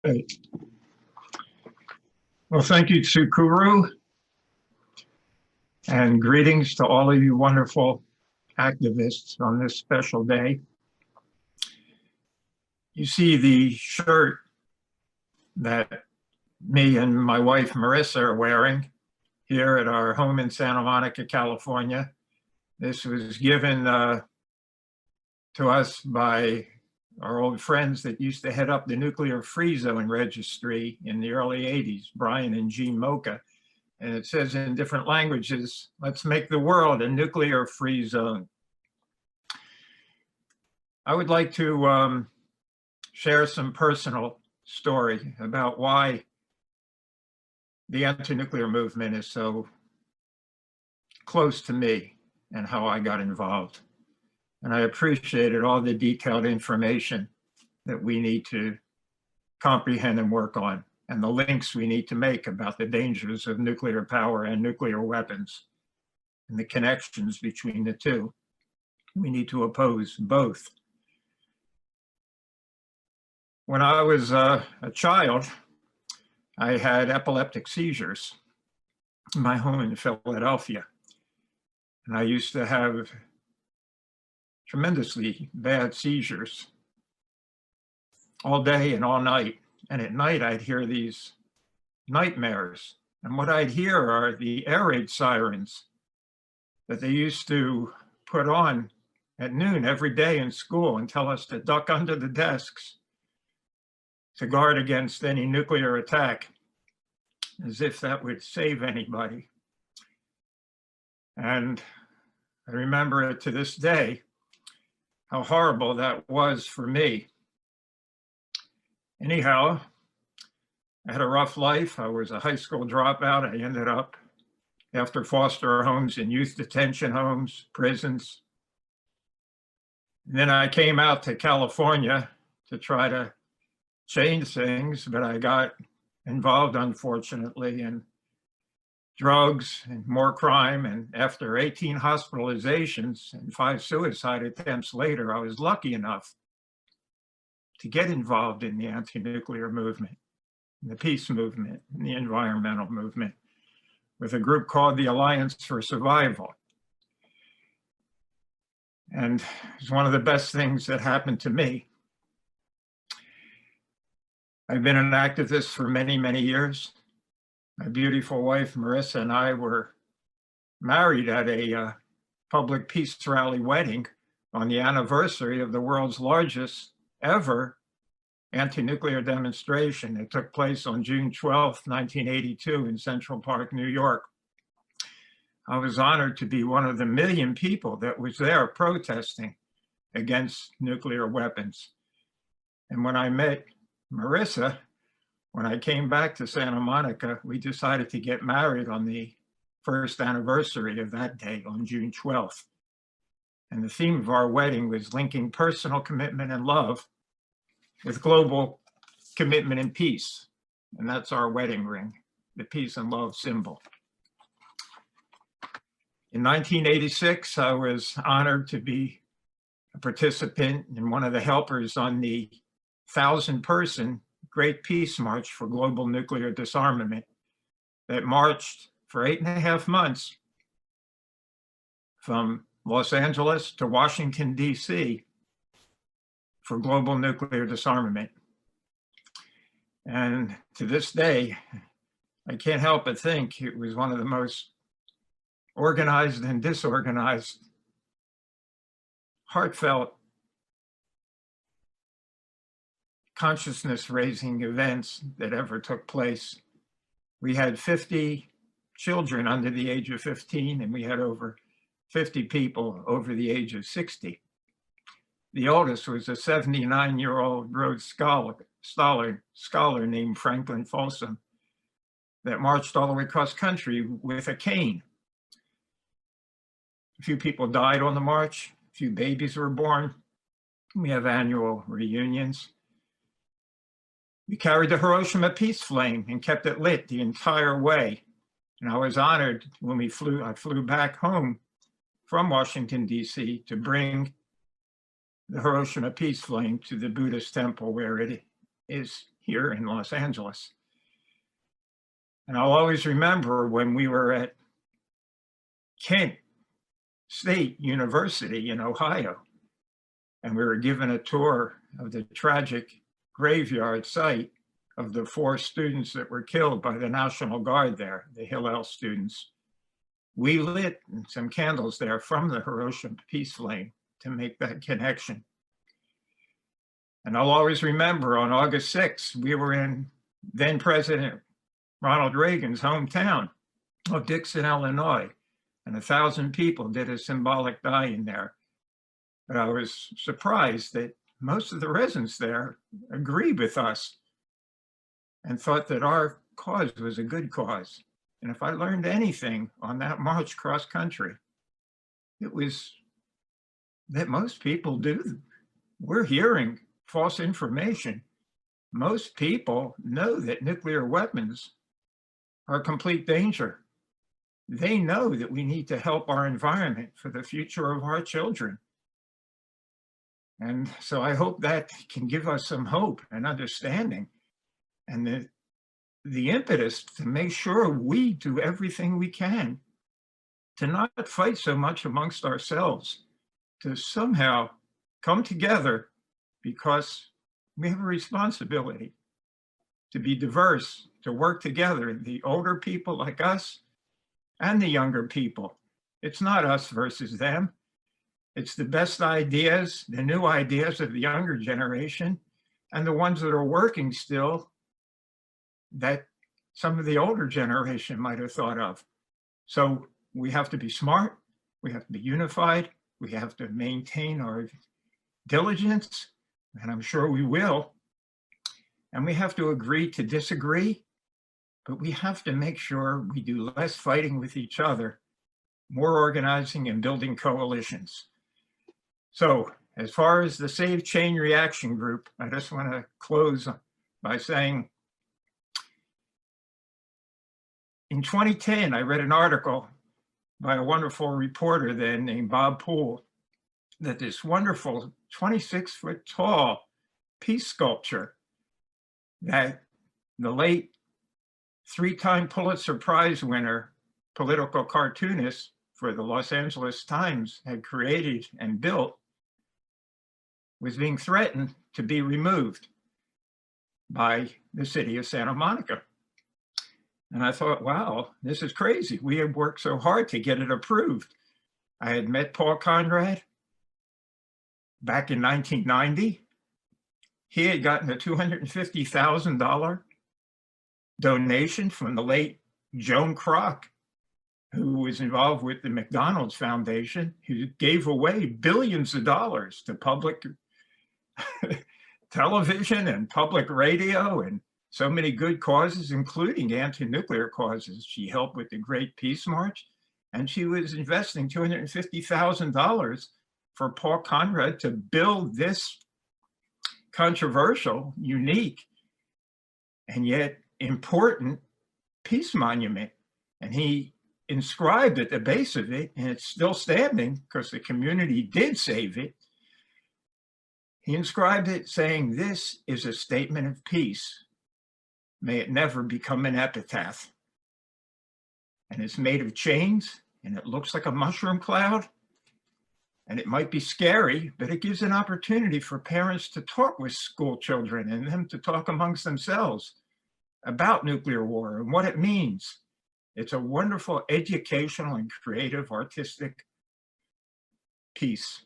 Great. Well, thank you, Tsukuru, and greetings to all of you wonderful activists on this special day. You see the shirt that me and my wife, Marissa, are wearing here at our home in Santa Monica, California. This was given to us by our old friends that used to head up the nuclear free zone registry in the early 80s, Brian and Jean Mocha. And it says in different languages, let's make the world a nuclear free zone. I would like to share some personal story about why the anti-nuclear movement is so close to me and how I got involved. And I appreciated all the detailed information that we need to comprehend and work on, and the links we need to make about the dangers of nuclear power and nuclear weapons and the connections between the two. We need to oppose both. When I was a child, I had epileptic seizures in my home in Philadelphia. And I used to have tremendously bad seizures all day and all night. And at night, I'd hear these nightmares. And what I'd hear are the air raid sirens that they used to put on at noon every day in school and tell us to duck under the desks to guard against any nuclear attack, as if that would save anybody. And I remember it to this day, how horrible that was for me. Anyhow, I had a rough life. I was a high school dropout. I ended up after foster homes and youth detention homes, prisons. And then I came out to California to try to change things, but I got involved, unfortunately, in drugs and more crime. And after 18 hospitalizations and 5 suicide attempts later, I was lucky enough to get involved in the anti-nuclear movement, the peace movement, and the environmental movement with a group called the Alliance for Survival. And it's one of the best things that happened to me. I've been an activist for many, many years. My beautiful wife, Marissa, and I were married at a public peace rally wedding on the anniversary of the world's largest ever anti-nuclear demonstration. It took place on June 12th, 1982 in Central Park, New York. I was honored to be one of the 1 million people that was there protesting against nuclear weapons. And when I met Marissa, when I came back to Santa Monica, we decided to get married on the first anniversary of that day on June 12th. And the theme of our wedding was linking personal commitment and love with global commitment and peace. And that's our wedding ring, the peace and love symbol. In 1986, I was honored to be a participant and one of the helpers on the 1,000-person Great Peace March for Global Nuclear Disarmament that marched for 8.5 months from Los Angeles to Washington, D.C. for global nuclear disarmament. And to this day, I can't help but think it was one of the most organized and disorganized, heartfelt, consciousness-raising events that ever took place. We had 50 children under the age of 15, and we had over 50 people over the age of 60. The oldest was a 79-year-old Rhodes Scholar named Franklin Folsom that marched all the way across country with a cane. A few people died on the march, a few babies were born. We have annual reunions. We carried the Hiroshima peace flame and kept it lit the entire way. And I was honored when I flew back home from Washington, D.C. to bring the Hiroshima peace flame to the Buddhist temple where it is here in Los Angeles. And I'll always remember when we were at Kent State University in Ohio, and we were given a tour of the tragic graveyard site of the 4 students that were killed by the National Guard there, the Hillel students. We lit some candles there from the Hiroshima Peace Flame to make that connection. And I'll always remember on August 6th, we were in then President Ronald Reagan's hometown of Dixon, Illinois, and 1,000 people did a symbolic dying there. But I was surprised that most of the residents there agreed with us and thought that our cause was a good cause. And if I learned anything on that march cross country, it was that most people do. We're hearing false information. Most people know that nuclear weapons are a complete danger. They know that we need to help our environment for the future of our children. And so I hope that can give us some hope and understanding, and the impetus to make sure we do everything we can to not fight so much amongst ourselves, to somehow come together, because we have a responsibility to be diverse, to work together, the older people like us and the younger people. It's not us versus them. It's the best ideas, the new ideas of the younger generation, and the ones that are working still that some of the older generation might have thought of. So we have to be smart, we have to be unified, we have to maintain our diligence, and I'm sure we will. And we have to agree to disagree, but we have to make sure we do less fighting with each other, more organizing and building coalitions. So as far as the Save Chain Reaction Group, I just want to close by saying, in 2010, I read an article by a wonderful reporter then named Bob Poole, that this wonderful 26-foot tall peace sculpture that the late 3-time Pulitzer Prize winner, political cartoonist for the Los Angeles Times had created and built, was being threatened to be removed by the city of Santa Monica. And I thought, wow, this is crazy. We had worked so hard to get it approved. I had met Paul Conrad back in 1990. He had gotten a $250,000 donation from the late Joan Kroc, who was involved with the McDonald's Foundation, who gave away billions of dollars to public television and public radio and so many good causes, including anti-nuclear causes. She helped with the Great Peace March, and she was investing $250,000 for Paul Conrad to build this controversial, unique, and yet important peace monument. And he inscribed at the base of it, and it's still standing because the community did save it. He inscribed it saying, "This is a statement of peace. May it never become an epitaph." And it's made of chains, and it looks like a mushroom cloud. And it might be scary, but it gives an opportunity for parents to talk with school children and them to talk amongst themselves about nuclear war and what it means. It's a wonderful educational and creative artistic piece.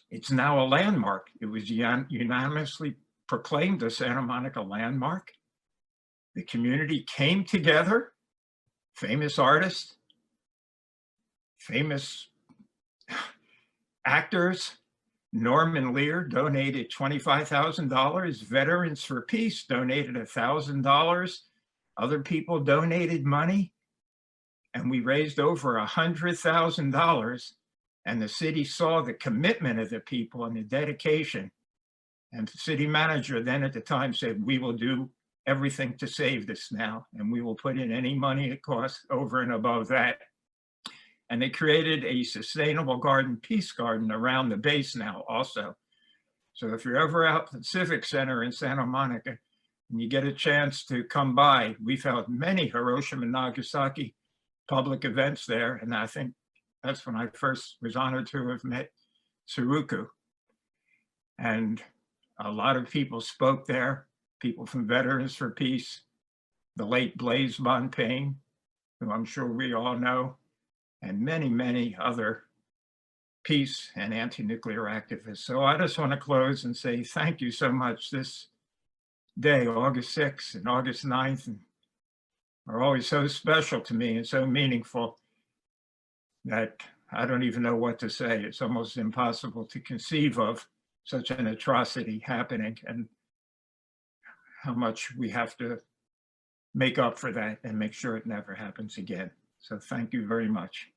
It's now a landmark. It was unanimously proclaimed a Santa Monica landmark. The community came together, famous artists, famous actors. Norman Lear donated $25,000. Veterans for Peace donated $1,000. Other people donated money. And we raised over $100,000. And the city saw the commitment of the people and the dedication. And the city manager then at the time said, "We will do everything to save this now, and we will put in any money it costs over and above that." And they created a sustainable garden, peace garden, around the base now also. So if you're ever out at the Civic Center in Santa Monica, and you get a chance to come by, we've held many Hiroshima Nagasaki public events there, and I think that's when I first was honored to have met Tsukuru. And a lot of people spoke there, people from Veterans for Peace, the late Blaise Bonpane, who I'm sure we all know, and many, many other peace and anti-nuclear activists. So I just want to close and say thank you so much. This day, August 6th and August 9th, are always so special to me and so meaningful that I don't even know what to say. It's almost impossible to conceive of such an atrocity happening and how much we have to make up for that and make sure it never happens again. So thank you very much.